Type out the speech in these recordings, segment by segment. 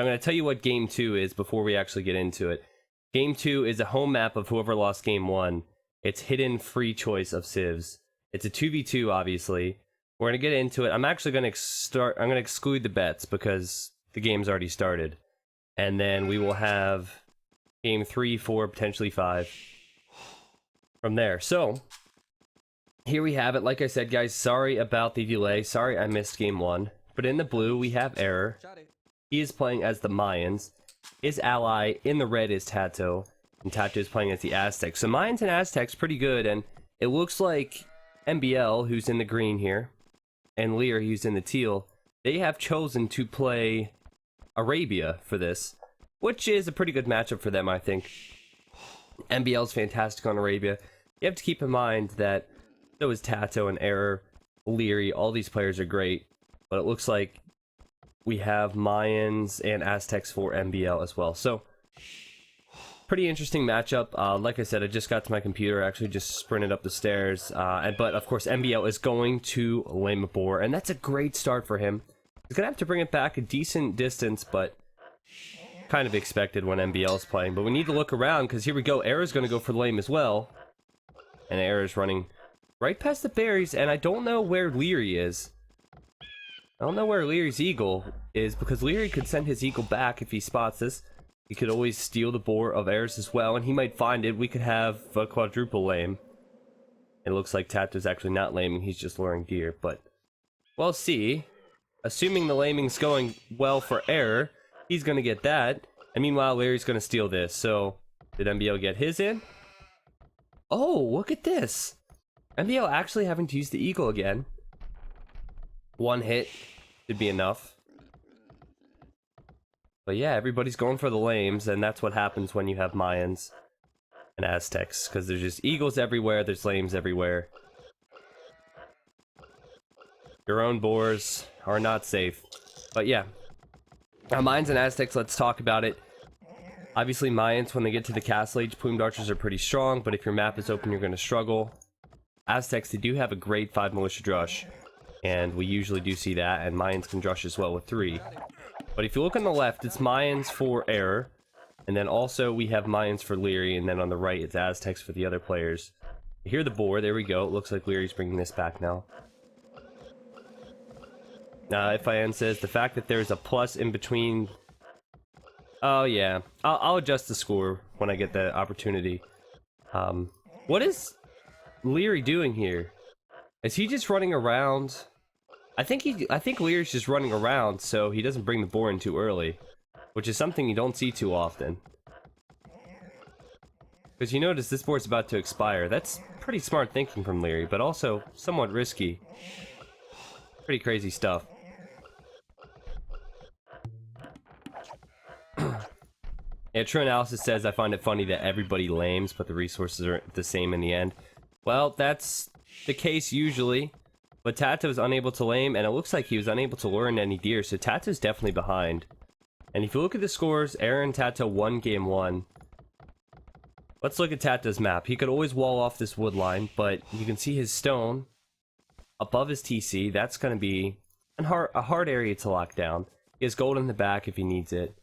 So I'm going to tell you what Game 2 is before we actually get into it. Game 2 is a home map of whoever lost Game 1. It's hidden free choice of civs. It's a 2v2, obviously. We're going to get into it. I'm actually going to I'm going to exclude the bets because the game's already started. And then we will have Game 3, 4, potentially 5 from there. So, here we have it. Like I said, guys, sorry about the delay. Sorry I missed Game 1. But in the blue, we have Error. He is playing as the Mayans. His ally in the red is Tatoh. And Tatoh is playing as the Aztecs. So Mayans and Aztecs pretty good. And it looks like MBL, who's in the green here, and Liereyy, who's in the teal, they have chosen to play Arabia for this, which is a pretty good matchup for them, I think. MBL's fantastic on Arabia. You have to keep in mind that so is Tatoh and Error, Liereyy, all these players are great, but it looks like we have Mayans and Aztecs for MBL as well. So, pretty interesting matchup. Like I said, I just got to my computer, actually just sprinted up the stairs, but of course MBL is going to lame a boar, and that's a great start for him. He's going to have to bring it back a decent distance, but kind of expected when MBL is playing. But we need to look around, because here we go. Error's going to go for lame as well. And Error's running right past the berries, and I don't know where Liereyy is. I don't know where Lierey's eagle is, because Liereyy could send his eagle back if he spots this. He could always steal the boar of Error's as well, and he might find it. We could have a quadruple lame. It looks like Tato's actually not laming, he's just luring deer, but we'll see. Assuming the laming's going well for Error, he's going to get that. And meanwhile, Lierey's going to steal this. So, did MBL get his in? Oh, look at this. MBL actually having to use the eagle again. One hit should be enough. But yeah, everybody's going for the lames, and that's what happens when you have Mayans and Aztecs. Because there's just eagles everywhere, there's lames everywhere. Your own boars are not safe. But yeah. Mayans and Aztecs, let's talk about it. Obviously, Mayans, when they get to the Castle Age, plumed archers are pretty strong, but if your map is open, you're going to struggle. Aztecs, they do have a grade 5 militia drush, and we usually do see that, and Mayans can drush as well with 3. But if you look on the left, it's Mayans for Error, and then also we have Mayans for Liereyy, and then on the right, it's Aztecs for the other players. You hear the boar, there we go. It looks like Lierey's bringing this back now. FIN says, the fact that there's a plus in between... Oh, yeah. I'll adjust the score when I get the opportunity. What is Liereyy doing here? Is he just running around? I think Lierey's just running around so he doesn't bring the boar in too early, which is something you don't see too often. Because you notice this board's about to expire. That's pretty smart thinking from Liereyy, but also somewhat risky. Pretty crazy stuff. Yeah, True Analysis says, I find it funny that everybody lames, but the resources are the same in the end. Well, that's the case usually, but Tatoh is unable to lame, and it looks like he was unable to lure in any deer, so Tato's definitely behind. And if you look at the scores, Error and Tatoh won game 1. Let's look at Tato's map. He could always wall off this wood line, but you can see his stone above his TC. That's going to be a hard area to lock down. He has gold in the back if he needs it.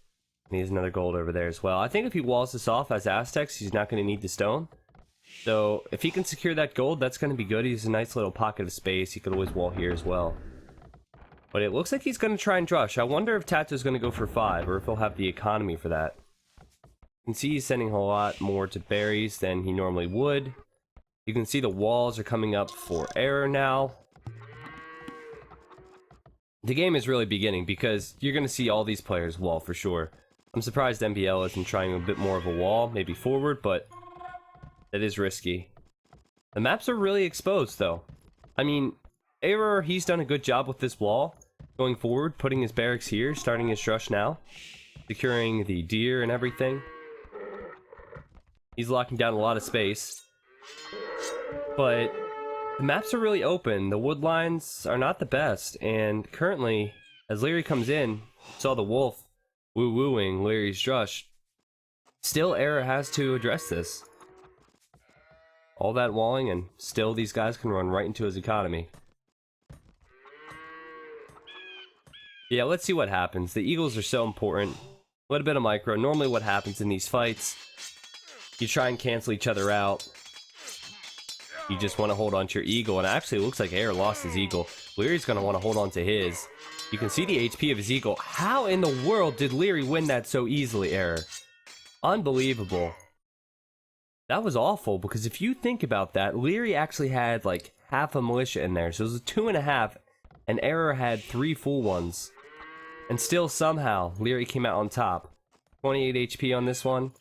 And he has another gold over there as well. I think if he walls this off as Aztecs, he's not going to need the stone. So, if he can secure that gold, that's going to be good. He has a nice little pocket of space. He could always wall here as well. But it looks like he's going to try and drush. I wonder if Tato's going to go for 5, or if he'll have the economy for that. You can see he's sending a lot more to berries than he normally would. You can see the walls are coming up for Error now. The game is really beginning, because you're going to see all these players wall for sure. I'm surprised MBL isn't trying a bit more of a wall, maybe forward, but that is risky. The maps are really exposed, though. I mean, Error, he's done a good job with this wall. Going forward, putting his barracks here, starting his drush now. Securing the deer and everything. He's locking down a lot of space. But the maps are really open. The wood lines are not the best. And currently, as Liereyy comes in, saw the wolf woo-wooing Lierey's drush. Still, Error has to address this. All that walling, and still these guys can run right into his economy. Yeah, let's see what happens. The eagles are so important. A little bit of micro. Normally what happens in these fights, you try and cancel each other out. You just want to hold on to your eagle, and actually it looks like Air lost his eagle. Lierey's going to want to hold on to his. You can see the HP of his eagle. How in the world did Liereyy win that so easily, Air? Unbelievable. That was awful, because if you think about that, Liereyy actually had like half a militia in there, so it was a 2.5, and Error had 3 full ones. And still somehow, Liereyy came out on top. 28 HP on this one.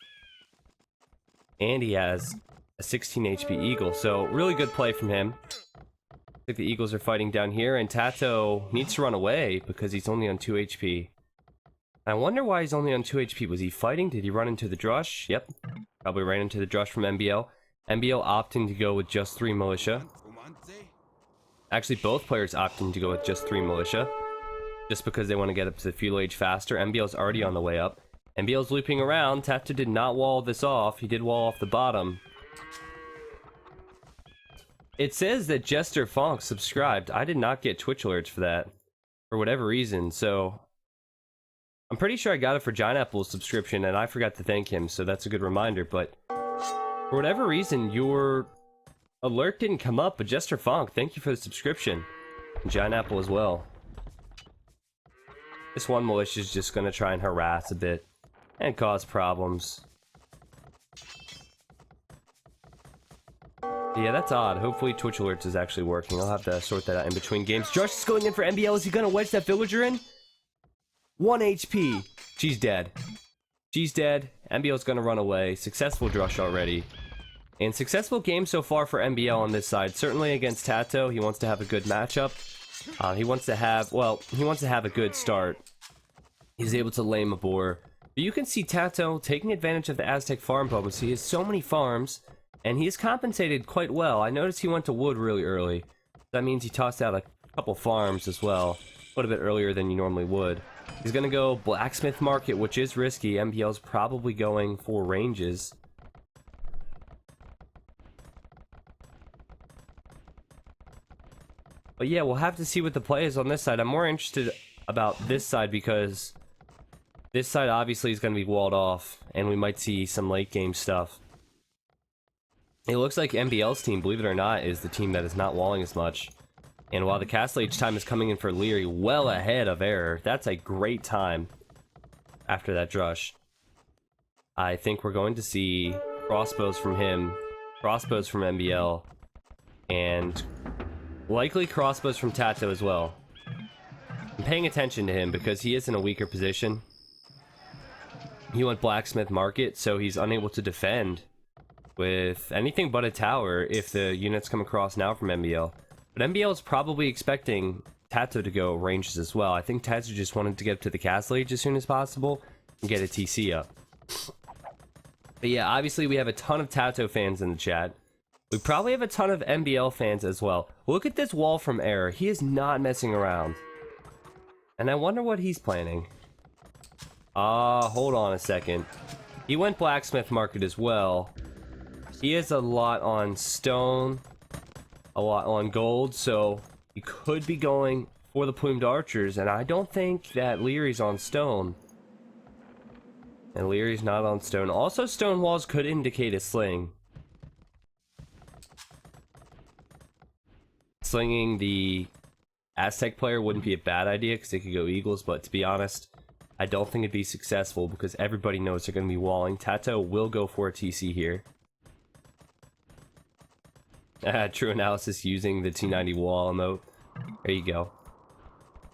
And he has a 16 HP eagle, so really good play from him. I think the eagles are fighting down here, and Tatoh needs to run away because he's only on 2 HP. I wonder why he's only on 2 HP. Was he fighting? Did he run into the drush? Yep. Probably ran into the drush from MBL. MBL opting to go with just 3 militia. Actually, both players opting to go with just 3 militia. Just because they want to get up to the fuel age faster. MBL's already on the way up. MBL's looping around. Tatoh did not wall this off. He did wall off the bottom. It says that Jester Fonk subscribed. I did not get Twitch alerts for that. For whatever reason, so... I'm pretty sure I got it for Giant Apple's subscription, and I forgot to thank him, so that's a good reminder, but... For whatever reason, your alert didn't come up, but Jester Fonk, thank you for the subscription. And Giant Apple as well. This one militia is just gonna try and harass a bit. And cause problems. Yeah, that's odd. Hopefully Twitch alerts is actually working. I'll have to sort that out in between games. Drush is going in for MBL. Is he gonna wedge that villager in? 1 HP. She's dead. She's dead. MBL's gonna run away. Successful Drush already. And successful game so far for MBL on this side. Certainly against Tatoh. He wants to have a good matchup. He wants to have a good start. He's able to lame a boar. But you can see Tatoh taking advantage of the Aztec farm bonus. He has so many farms. And he's compensated quite well. I noticed he went to wood really early. That means he tossed out a couple farms as well. A little bit earlier than you normally would. He's going to go blacksmith market, which is risky. MBL's probably going for ranges. But yeah, we'll have to see what the play is on this side. I'm more interested about this side because this side obviously is going to be walled off. And we might see some late game stuff. It looks like MBL's team, believe it or not, is the team that is not walling as much. And while the castle age time is coming in for Liereyy well ahead of Error, that's a great time after that drush. I think we're going to see crossbows from him, crossbows from MBL, and likely crossbows from Tatoh as well. I'm paying attention to him because he is in a weaker position. He went blacksmith market, so he's unable to defend with anything but a tower if the units come across now from MBL. But MBL is probably expecting Tatoh to go ranges as well. I think Tatoh just wanted to get up to the castle age as soon as possible and get a TC up. But yeah, obviously we have a ton of Tatoh fans in the chat. We probably have a ton of MBL fans as well. Look at this wall from Error. He is not messing around. And I wonder what he's planning. Hold on a second. He went blacksmith market as well. He has a lot on stone, a lot on gold, so he could be going for the plumed archers, and I don't think that Lierey's on stone. And Lierey's not on stone. Also, stone walls could indicate a sling. Slinging the Aztec player wouldn't be a bad idea, because they could go eagles, but to be honest, I don't think it'd be successful, because everybody knows they're going to be walling. Tatoh will go for a TC here. True analysis using the T90 wall emote. There you go.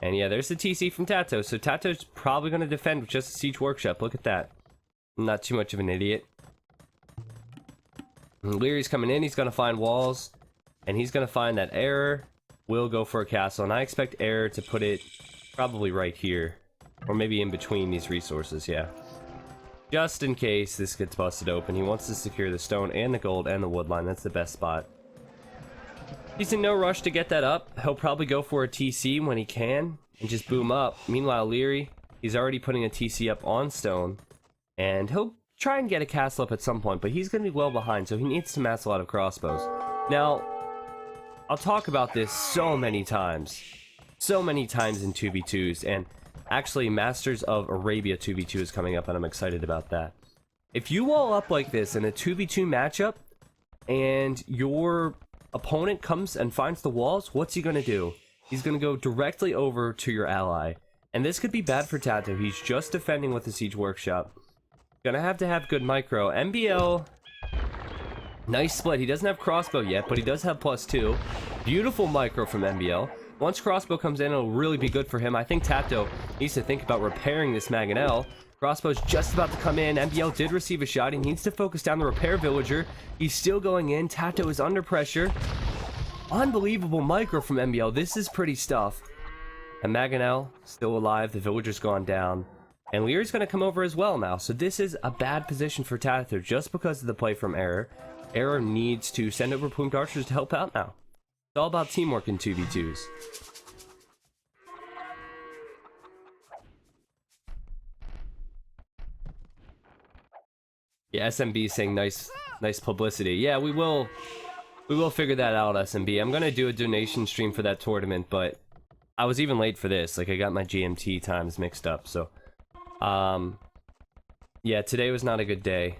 And yeah, there's the TC from Tatoh. So Tatoh's probably going to defend with just a siege workshop. Look at that. Not too much of an idiot. And Lierey's coming in. He's going to find walls. And he's going to find that Error will go for a castle. And I expect Error to put it probably right here. Or maybe in between these resources, yeah. Just in case this gets busted open. He wants to secure the stone and the gold and the wood line. That's the best spot. He's in no rush to get that up. He'll probably go for a TC when he can and just boom up. Meanwhile, Liereyy, he's already putting a TC up on stone. And he'll try and get a castle up at some point, but he's going to be well behind, so he needs to mass a lot of crossbows. Now, I'll talk about this so many times. So many times in 2v2s, and Actually, Masters of Arabia 2v2 is coming up, and I'm excited about that. If you wall up like this in a 2v2 matchup, and your opponent comes and finds the walls, what's he going to do? He's going to go directly over to your ally. And this could be bad for Tatoh. He's just defending with the Siege Workshop. Gonna have to have good micro. MBL, nice split. He doesn't have crossbow yet, but he does have +2. Beautiful micro from MBL. Once crossbow comes in, it'll really be good for him. I think Tatoh needs to think about repairing this Mangonel. Crossbow's just about to come in. MBL did receive a shot. He needs to focus down the repair villager. He's still going in. Tatoh is under pressure. Unbelievable micro from MBL. This is pretty stuff. And Mangonel still alive. The villager's gone down. And Lierey's going to come over as well now. So this is a bad position for Tatoh just because of the play from Error. Error needs to send over Plumed Archers to help out now. It's all about teamwork in 2v2s. Yeah, SMB saying nice publicity. Yeah, we will figure that out, SMB. I'm gonna do a donation stream for that tournament, but I was even late for this. Like, I got my GMT times mixed up, so yeah, today was not a good day.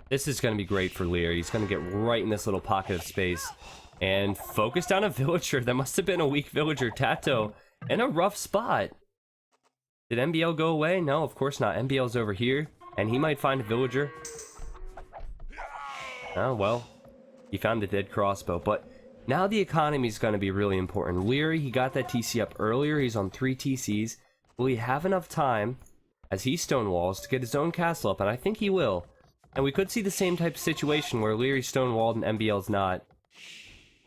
This is gonna be great for Liereyy. He's gonna get right in this little pocket of space and focus down a villager. That must have been a weak villager. Tatoh in a rough spot. Did MBL go away? No, of course not. MBL's over here, and he might find a villager. Oh, well, he found a dead crossbow. But now the economy is going to be really important. Liereyy, he got that TC up earlier. He's on 3 TCs. Will he have enough time, as he stonewalls, to get his own castle up? And I think he will. And we could see the same type of situation where Lierey's stonewalled and MBL's not.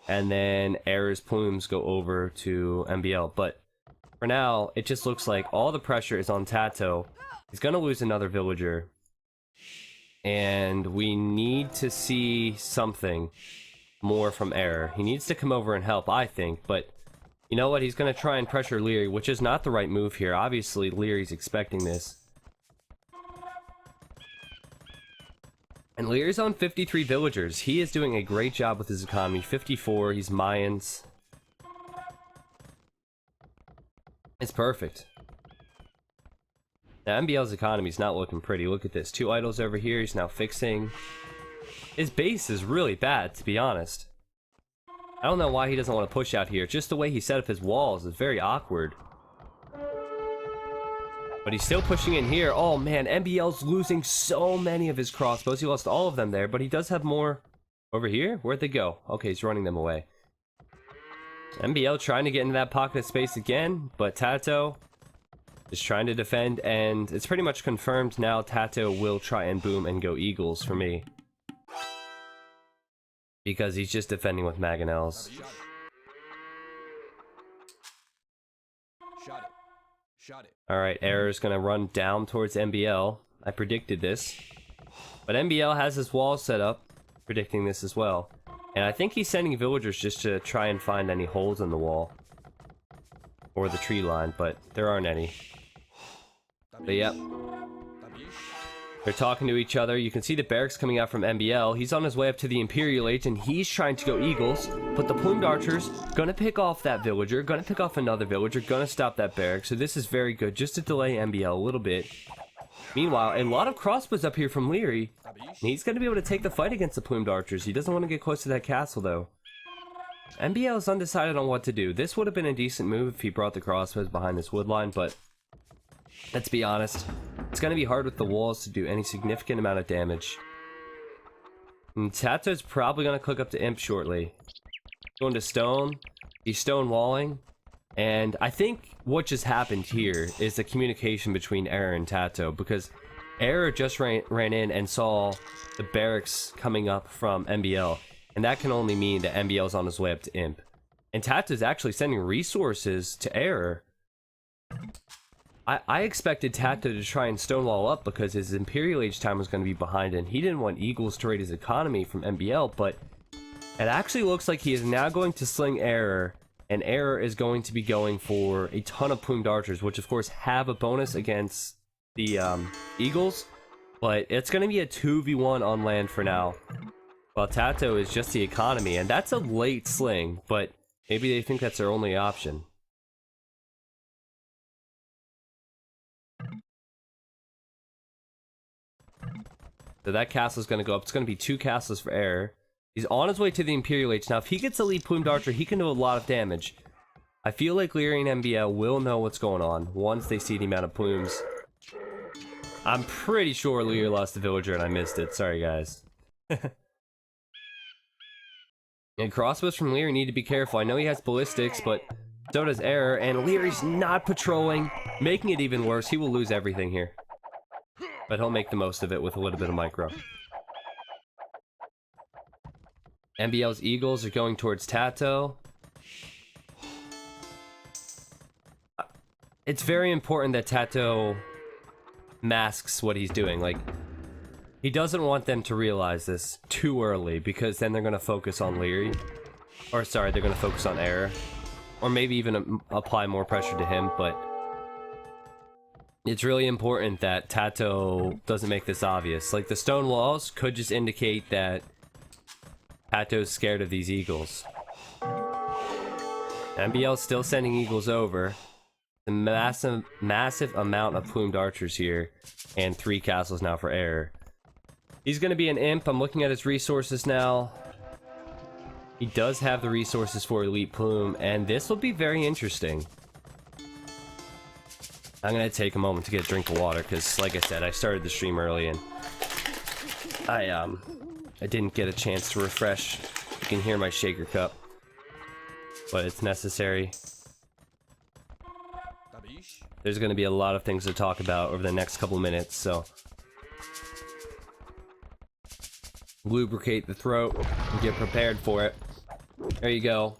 And then Error's plumes go over to MBL. But for now, it just looks like all the pressure is on Tatoh. He's going to lose another villager. And we need to see something more from Error. He needs to come over and help, I think. But you know what? He's going to try and pressure Liereyy, which is not the right move here. Obviously, Lierey's expecting this. And Lierey's on 53 villagers. He is doing a great job with his economy. 54, he's Mayans. It's perfect. Now, MBL's economy is not looking pretty. Look at this. 2 idols over here. He's now fixing. His base is really bad, to be honest. I don't know why he doesn't want to push out here. Just the way he set up his walls is very awkward. But he's still pushing in here. Oh, man. MBL's losing so many of his crossbows. He lost all of them there, but he does have more over here. Where'd they go? Okay, he's running them away. MBL trying to get into that pocket of space again, but Tatoh is trying to defend, and it's pretty much confirmed now Tatoh will try and boom and go Eagles for me. Because he's just defending with Mangonels. Alright, Error's gonna run down towards MBL. I predicted this. But MBL has his wall set up, predicting this as well. And I think he's sending villagers just to try and find any holes in the wall. Or the tree line, but there aren't any. But yep. They're talking to each other. You can see the barracks coming out from MBL. He's on his way up to the Imperial Age, and he's trying to go Eagles. But the Plumed Archers gonna pick off that villager, gonna pick off another villager, gonna stop that barrack. So this is very good, just to delay MBL a little bit. Meanwhile, a lot of crossbows up here from Liereyy. And he's gonna be able to take the fight against the Plumed Archers. He doesn't want to get close to that castle, though. MBL is undecided on what to do. This would have been a decent move if he brought the crossbows behind this wood line, but let's be honest. It's going to be hard with the walls to do any significant amount of damage. And Tato's probably going to click up to Imp shortly. Going to Stone. He's stonewalling. And I think what just happened here is the communication between Error and Tatoh, because Error just ran in and saw the barracks coming up from MBL. And that can only mean that MBL's on his way up to Imp. And Tato's actually sending resources to Error. I expected Tatoh to try and stonewall up because his Imperial Age time was going to be behind, and he didn't want Eagles to raid his economy from MBL, but it actually looks like he is now going to sling Error, and Error is going to be going for a ton of Plumed Archers, which of course have a bonus against the Eagles, but it's going to be a 2v1 on land for now. While Tatoh is just the economy, and that's a late sling, but maybe they think that's their only option. So that castle's going to go up. It's going to be 2 castles for Error. He's on his way to the Imperial Age. Now, if he gets Elite Plumed Archer, he can do a lot of damage. I feel like Liereyy and MBL will know what's going on once they see the amount of plumes. I'm pretty sure Liereyy lost the Villager and I missed it. Sorry, guys. And crossbows from Liereyy need to be careful. I know he has ballistics, but so does Error. And Leerey's not patrolling, making it even worse. He will lose everything here. But he'll make the most of it with a little bit of micro. MBL's Eagles are going towards Tatoh. It's very important that Tatoh masks what he's doing. Like, he doesn't want them to realize this too early, because then they're going to focus on Liereyy. Or, sorry, they're going to focus on Error. Or maybe even apply more pressure to him, but it's really important that Tatoh doesn't make this obvious. Like, the stone walls could just indicate that Tatoh's scared of these Eagles. MBL's still sending Eagles over. The massive amount of plumed archers here, and 3 castles now for Error. He's going to be an imp. I'm looking at his resources now. He does have the resources for Elite Plume, and this will be very interesting. I'm going to take a moment to get a drink of water, because, like I said, I started the stream early, and I didn't get a chance to refresh. You can hear my shaker cup, but it's necessary. There's going to be a lot of things to talk about over the next couple minutes, so lubricate the throat and get prepared for it. There you go.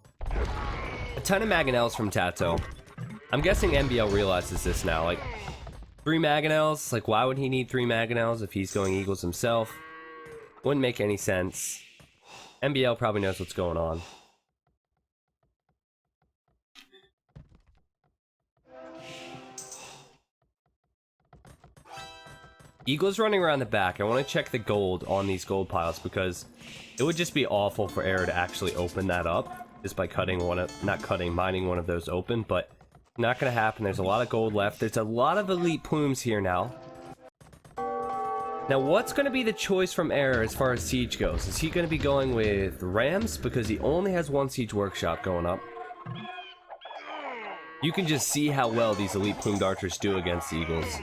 A ton of Mangonels from Tatoh. I'm guessing MBL realizes this now. Like, 3 Mangonels? Like, why would he need 3 Mangonels if he's going Eagles himself? Wouldn't make any sense. MBL probably knows what's going on. Eagles running around the back. I want to check the gold on these gold piles, because it would just be awful for Error to actually open that up just by mining one of those open, but not gonna happen. There's a lot of gold left. There's a lot of elite plumes here now. Now, what's gonna be the choice from Error as far as siege goes? Is he gonna be going with Rams, because he only has 1 siege workshop going up? You can just see how well these elite plumed archers do against the Eagles.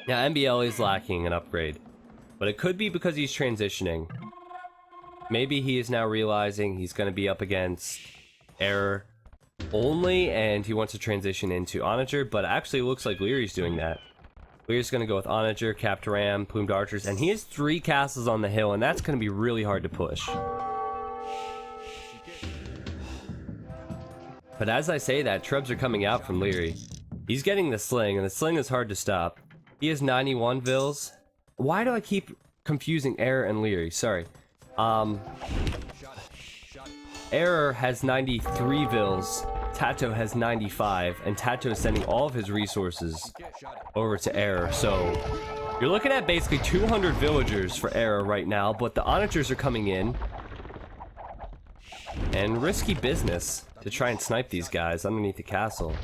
Now, MBL is lacking an upgrade, but it could be because he's transitioning. Maybe he is now realizing he's going to be up against Error only, and he wants to transition into Onager, but actually it looks like Lierey's doing that. Lierey's going to go with Onager, Capped Ram, Plumed Archers, and he has 3 castles on the hill, and that's going to be really hard to push. But as I say that, Trebs are coming out from Liereyy. He's getting the Sling, and the Sling is hard to stop. He has 91 Vils. Why do I keep confusing Error and Liereyy? Sorry. Error has 93 Vils. Tatoh has 95, and Tatoh is sending all of his resources over to Error. So you're looking at basically 200 villagers for Error right now, but the Onagers are coming in. And risky business to try and snipe these guys underneath the castle.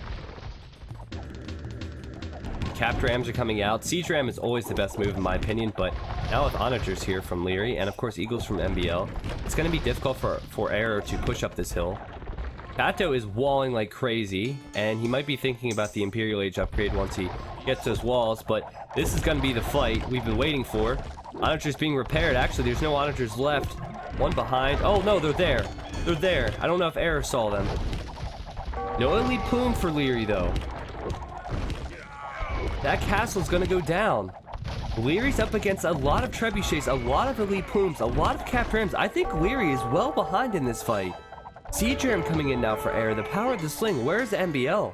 Capped Rams are coming out. Siege Ram is always the best move in my opinion, but now with Onagers here from Liereyy, and of course Eagles from MBL, it's going to be difficult for Error to push up this hill. Tatoh is walling like crazy, and he might be thinking about the Imperial Age upgrade once he gets those walls, but this is going to be the fight we've been waiting for. Onagers being repaired. Actually, there's no Onagers left. One behind. Oh no, they're there. They're there. I don't know if Error saw them. No elite plume for Liereyy though. That castle's gonna go down. Lierey's up against a lot of trebuchets, a lot of elite plumes, a lot of capped rams. I think Liereyy is well behind in this fight. Siege Ram coming in now for Error. The power of the sling. Where's the MBL?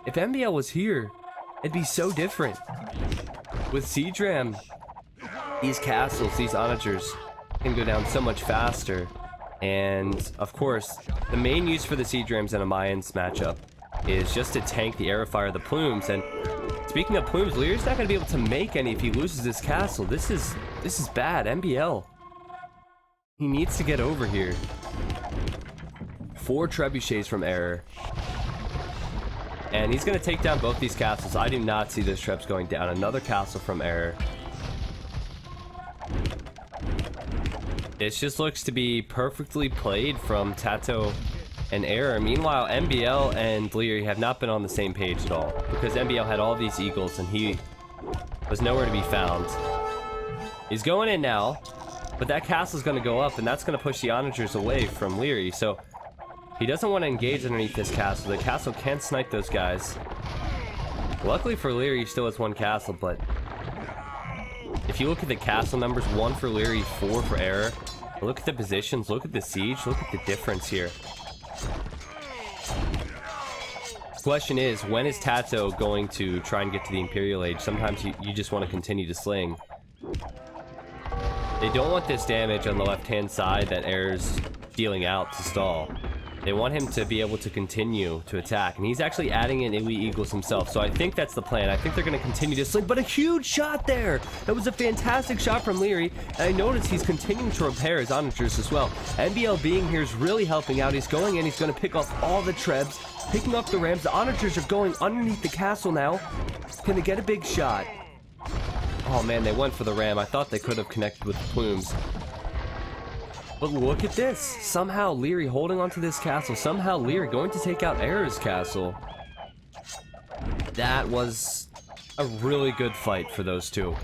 If MBL was here, it'd be so different. With Siege Ram, these castles, these Onagers can go down so much faster. And of course, the main use for the Siege Rams in a Mayans matchup is just to tank the arrow fire of the plumes. And speaking of plumes, Lierey's not going to be able to make any if he loses this castle. This is bad. MBL. He needs to get over here. 4 trebuchets from Error. And he's going to take down both these castles. I do not see those trebs going down. Another castle from Error. This just looks to be perfectly played from Tatoh and Error. Meanwhile, MBL and Liereyy have not been on the same page at all, because MBL had all these eagles and he was nowhere to be found. He's going in now, but that castle's going to go up, and that's going to push the onagers away from Liereyy, so he doesn't want to engage underneath this castle. The castle can snipe those guys. Luckily for Liereyy, he still has one castle, but if you look at the castle numbers, 1 for Liereyy, 4 for Error. Look at the positions, look at the siege, look at the difference here. Question is, when is Tatoh going to try and get to the Imperial Age? Sometimes you just want to continue to sling. They don't want this damage on the left-hand side that Error's dealing out to stall. They want him to be able to continue to attack, and he's actually adding in elite eagles himself, so I think that's the plan. I think they're going to continue to sling, but a huge shot there! That was a fantastic shot from Liereyy, and I noticed he's continuing to repair his onagers as well. MBL being here is really helping out. He's going in, he's going to pick off all the trebs, picking up the rams. The onagers are going underneath the castle now. Can they get a big shot? Oh man, they went for the ram. I thought they could have connected with the plumes. But look at this. Somehow Liereyy holding onto this castle. Somehow Liereyy going to take out Error's castle. That was a really good fight for those two.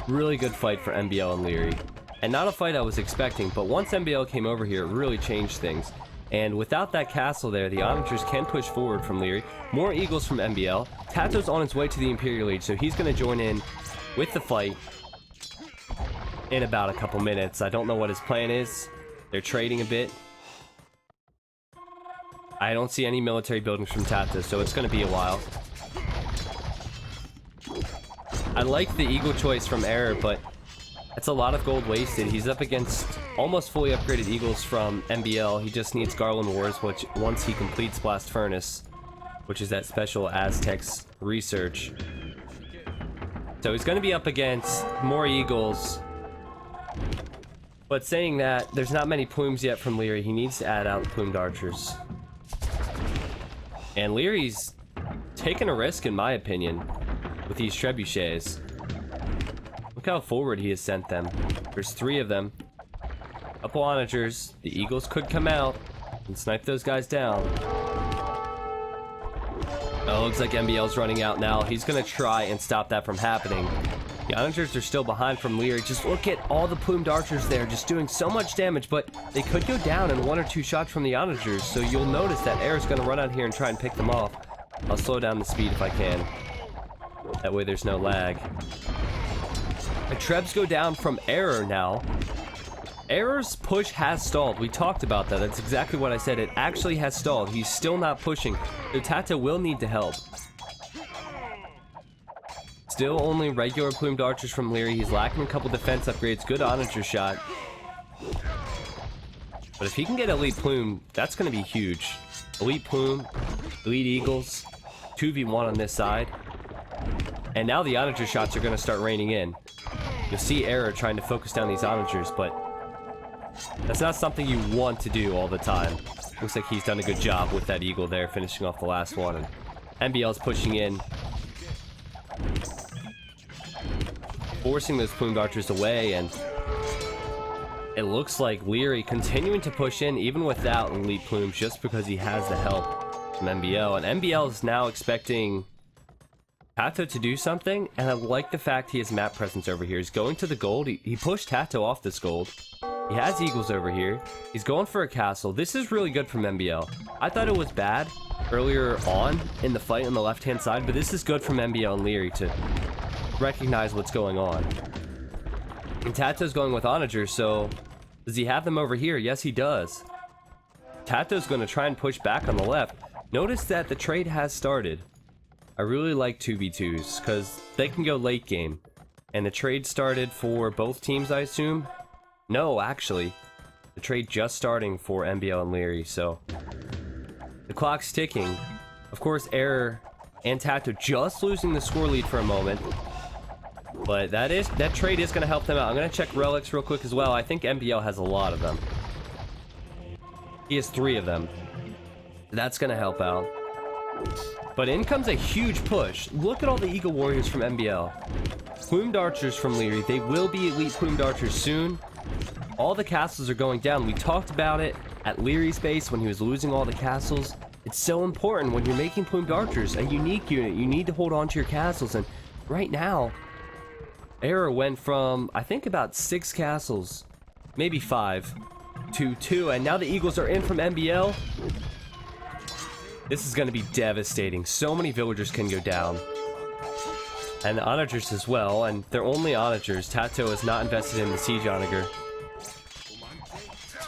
Really good fight for MBL and Liereyy. And not a fight I was expecting, but once MBL came over here, it really changed things. And without that castle there, the onagers can push forward from Liereyy. More eagles from MBL. Tatoh's on his way to the Imperial Age, so he's going to join in with the fight in about a couple minutes. I don't know what his plan is. They're trading a bit. I don't see any military buildings from Tatoh, so it's going to be a while. I like the eagle choice from Error, but that's a lot of gold wasted. He's up against almost fully upgraded eagles from MBL. He just needs Garland Wars, which once he completes Blast Furnace, which is that special Aztecs research. So he's going to be up against more eagles. But saying that, there's not many plumes yet from Liereyy. He needs to add out plumed archers. And Lierey's taking a risk, in my opinion, with these trebuchets. Look how forward he has sent them. There's 3 of them. Couple onagers. The eagles could come out and snipe those guys down. Oh, looks like MBL's running out now. He's going to try and stop that from happening. The onagers are still behind from Liereyy. Just look at all the plumed archers there, just doing so much damage, but they could go down in 1 or 2 shots from the onagers, so you'll notice that Error's going to run out here and try and pick them off. I'll slow down the speed if I can. That way there's no lag. The trebs go down from Error now. Error's push has stalled. We talked about that. That's exactly what I said. It actually has stalled. He's still not pushing. So Tatoh will need to help. Still only regular plumed archers from Liereyy. He's lacking a couple defense upgrades. Good onager shot. But if he can get elite plume, that's going to be huge. Elite plume, elite eagles, 2v1 on this side. And now the onager shots are going to start raining in. You'll see Error trying to focus down these onagers, but that's not something you want to do all the time. Looks like he's done a good job with that eagle there, finishing off the last one. And MBL's pushing in, forcing those plumed archers away, and it looks like Liereyy continuing to push in even without elite plumes, just because he has the help from MBL. And MBL is now expecting Tatoh to do something, and I like the fact he has map presence over here. He's going to the gold. He pushed Tatoh off this gold. He has eagles over here. He's going for a castle. This is really good from MBL. I thought it was bad earlier on in the fight on the left-hand side, but this is good from MBL and Liereyy to recognize what's going on. And Tatoh's going with onagers, so does he have them over here? Yes, he does. Tatoh's going to try and push back on the left. Notice that the trade has started. I really like 2v2s because they can go late game. And the trade started for both teams, I assume? No, actually. The trade just starting for MBL and Liereyy, so the clock's ticking. Of course, Error and Tatoh just losing the score lead for a moment. But that trade is going to help them out. I'm going to check relics real quick as well. I think MBL has a lot of them. He has 3 of them. That's going to help out. But in comes a huge push. Look at all the Eagle Warriors from MBL. Plumed archers from Liereyy. They will be elite plumed archers soon. All the castles are going down. We talked about it at Lierey's base when he was losing all the castles. It's so important when you're making plumed archers, a unique unit. You need to hold on to your castles. And right now, Error went from, I think, about 6 castles, maybe 5, to 2. And now the Eagles are in from MBL. This is going to be devastating. So many villagers can go down. And the onagers as well. And they're only onagers. Tatoh is not invested in the siege onager.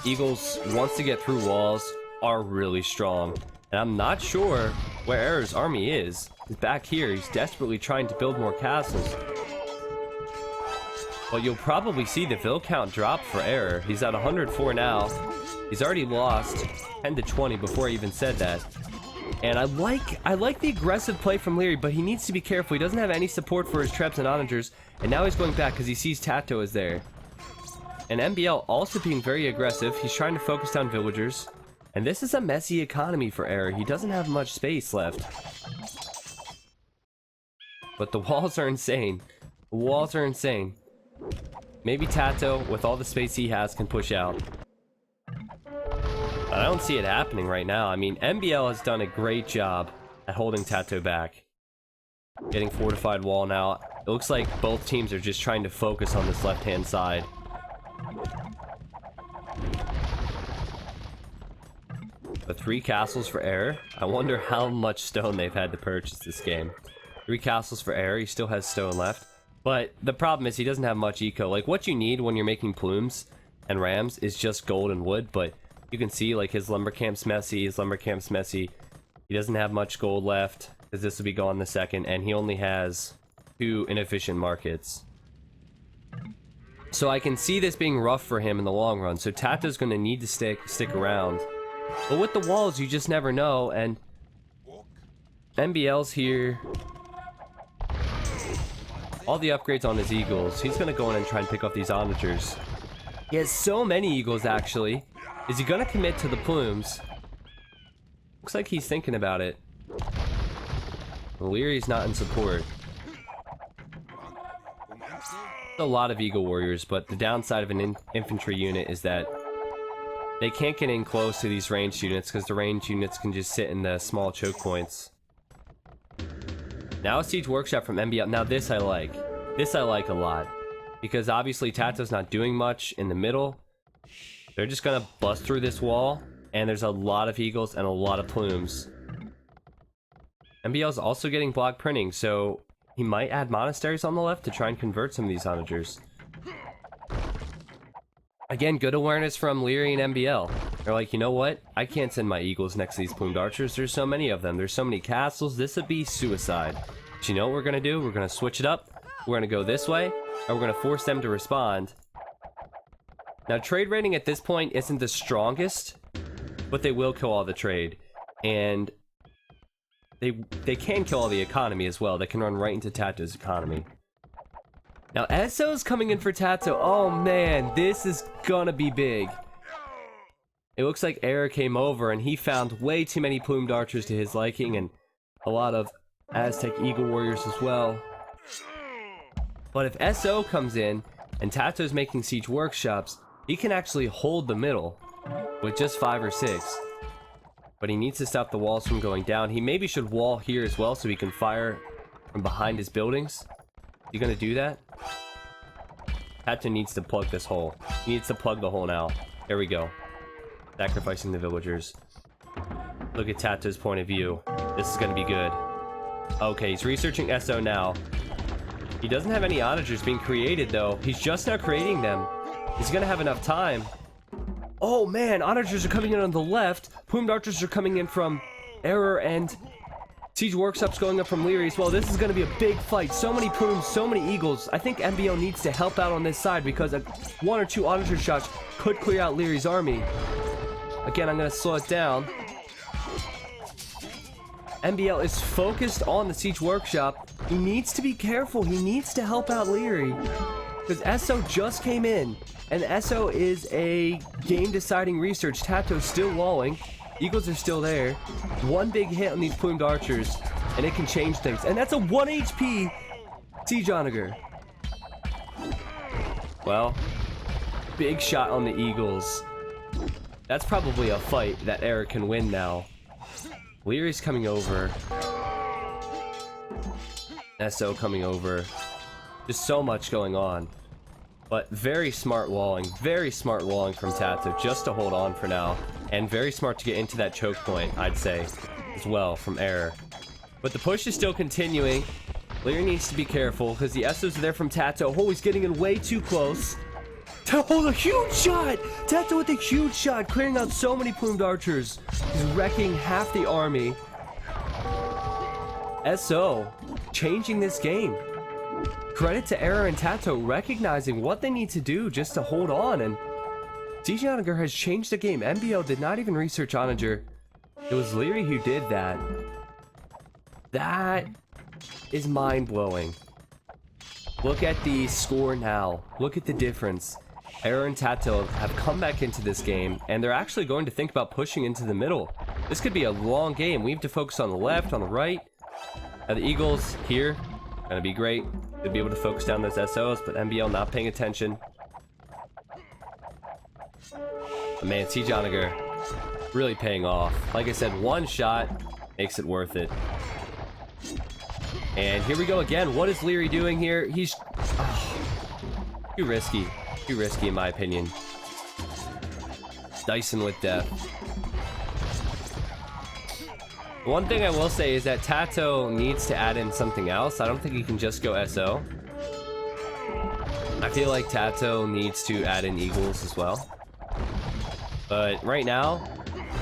Eagles, once they get through walls, are really strong. And I'm not sure where Error's army is. He's back here. He's desperately trying to build more castles. But you'll probably see the vill count drop for Error. He's at 104 now. He's already lost 10 to 20 before I even said that. And I like the aggressive play from Liereyy, but he needs to be careful. He doesn't have any support for his traps and onagers. And now he's going back because he sees Tatoh is there. And MBL also being very aggressive. He's trying to focus down villagers. And this is a messy economy for Error. He doesn't have much space left. But the walls are insane. The walls are insane. Maybe Tatoh, with all the space he has, can push out. But I don't see it happening right now. I mean, MBL has done a great job at holding Tatoh back. Getting fortified wall now. It looks like both teams are just trying to focus on this left-hand side. But 3 castles for Error. I wonder how much stone they've had to purchase this game. 3 castles for Error. He still has stone left. But the problem is he doesn't have much eco. Like, what you need when you're making plumes and rams is just gold and wood. But you can see, like, his lumber camp's messy. His lumber camp's messy. He doesn't have much gold left, because this will be gone in a second. And he only has 2 inefficient markets. So I can see this being rough for him in the long run. So Tato's going to need to stick around. But with the walls, you just never know. And MBL's here. All the upgrades on his eagles. He's going to go in and try and pick up these onagers. He has so many eagles, actually. Is he going to commit to the plumes? Looks like he's thinking about it. Lierey's not in support. A lot of eagle warriors, but the downside of an infantry unit is that they can't get in close to these ranged units because the ranged units can just sit in the small choke points. Now a siege workshop from MBL. Now this I like. This I like a lot. Because obviously Tato's not doing much in the middle. They're just gonna bust through this wall. And there's a lot of eagles and a lot of plumes. MBL's also getting block printing, so he might add monasteries on the left to try and convert some of these onagers. Again, good awareness from Liereyy and MBL. They're like, you know what? I can't send my eagles next to these plumed archers. There's so many of them. There's so many castles. This would be suicide. But you know what we're going to do? We're going to switch it up. We're going to go this way. And we're going to force them to respond. Now, trade rating at this point isn't the strongest. But they will kill all the trade. And they can kill all the economy as well. They can run right into Tato's economy. Now, Esso's coming in for Tatoh. Oh, man. This is gonna be big. It looks like Error came over and he found way too many plumed archers to his liking and a lot of Aztec eagle warriors as well. But if Esso comes in and Tato's making siege workshops, he can actually hold the middle with just 5 or 6. But he needs to stop the walls from going down. He maybe should wall here as well so he can fire from behind his buildings. You gonna do that? Tatoh needs to plug this hole. He needs to plug the hole now. There we go. Sacrificing the villagers. Look at Tato's point of view. This is gonna be good. Okay, he's researching Esso now. He doesn't have any onagers being created though. He's just now creating them. He's gonna have enough time. Oh man, onagers are coming in on the left. Plumed archers are coming in from Error and siege workshops going up from Liereyy as well. This is going to be a big fight. So many plumes, so many eagles. I think MBL needs to help out on this side because 1 or 2 onager shots could clear out Lierey's army. Again, I'm going to slow it down. MBL is focused on the siege workshop. He needs to be careful. He needs to help out Liereyy because Esso just came in. And Esso is a game-deciding research. Tato's still walling. Eagles are still there. 1 big hit on these plumed archers, and it can change things. And that's a 1 HP siege onager. Well, Big shot on the Eagles. That's probably a fight that Eric can win now. Lierey's coming over. SO coming over. Just so much going on. But very smart walling from Tatoh just to hold on for now. And very smart to get into that choke point, I'd say, as well, from Error. But the push is still continuing. Liereyy needs to be careful because the SOs are there from Tatoh. Oh, he's getting in way too close. Oh, the huge shot! Tatoh with a huge shot, clearing out so many plumed archers. He's wrecking half the army. SO changing this game. Credit to Error and Tatoh recognizing what they need to do just to hold on, and CJ Onager has changed the game. MBL did not even research Onager. It was Liereyy who did that. That is mind-blowing. Look at the score now. Look at the difference. Error and Tatoh have come back into this game, and they're actually going to think about pushing into the middle. This could be a long game. We have to focus on the left, on the right. Now the Eagles here, gonna be great. They'll be able to focus down those SOs, but MBL not paying attention. But man, CJ Onager really paying off. Like I said, one shot makes it worth it. And here we go again. What is Liereyy doing here? He's too risky. Too risky in my opinion. Dyson with death. One thing I will say is that Tatoh needs to add in something else. I don't think he can just go SO. I feel like Tatoh needs to add in Eagles as well. But right now,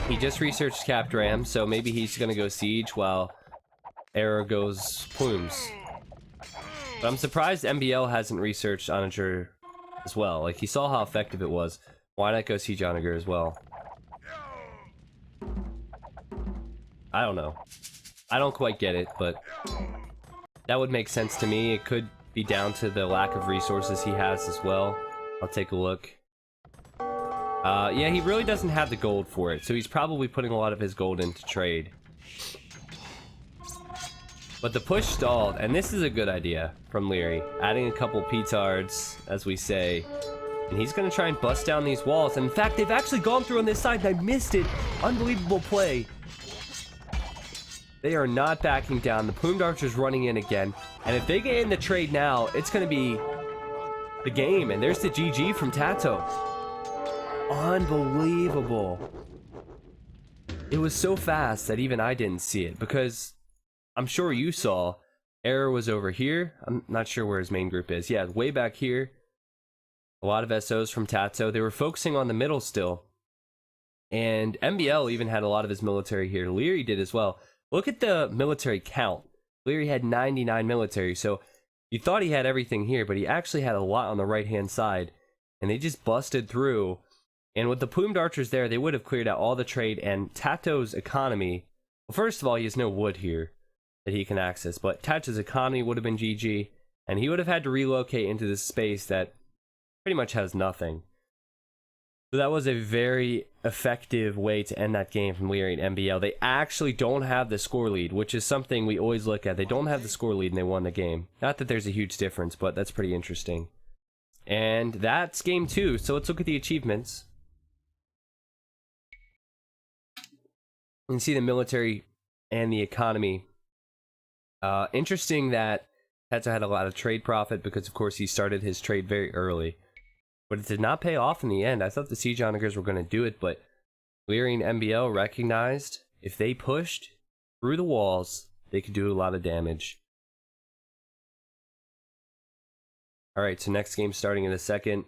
he just researched Capped Ram, so maybe he's gonna go Siege while Error goes Plumes. But I'm surprised MBL hasn't researched Onager as well. Like, he saw how effective it was. Why not go Siege Onager as well? I don't know. I don't quite get it, but that would make sense to me. It could be down to the lack of resources he has as well. I'll take a look. Yeah, he really doesn't have the gold for it, so he's probably putting a lot of his gold into trade. But the push stalled, and this is a good idea from Liereyy. Adding a couple petards, as we say. And he's going to try and bust down these walls. And in fact, they've actually gone through on this side, and I missed it. Unbelievable play. They are not backing down. The plumed archer's running in again. And if they get in the trade now, it's going to be the game. And there's the GG from Tatoh. Unbelievable. It was so fast that even I didn't see it. Because I'm sure you saw Error was over here. I'm not sure where his main group is. Yeah, way back here. A lot of SOs from Tatoh. They were focusing on the middle still. And MBL even had a lot of his military here. Liereyy did as well. Look at the military count. Liereyy had 99 military, so you thought he had everything here, but he actually had a lot on the right-hand side, and they just busted through. And with the plumed archers there, they would have cleared out all the trade, and Tatoh's economy... Well, first of all, he has no wood here that he can access, but Tatoh's economy would have been GG, and he would have had to relocate into this space that pretty much has nothing. So that was a very effective way to end that game from Liereyy and MBL. They actually don't have the score lead, which is something we always look at. They don't have the score lead and they won the game. Not that there's a huge difference, but that's pretty interesting. And that's game 2. So let's look at the achievements. You can see the military and the economy. Interesting that Tatoh had a lot of trade profit because, of course, he started his trade very early. But it did not pay off in the end. I thought the Siege Onagers were going to do it, but Liereyy and MBL recognized if they pushed through the walls, they could do a lot of damage. Alright, so next game starting in a second.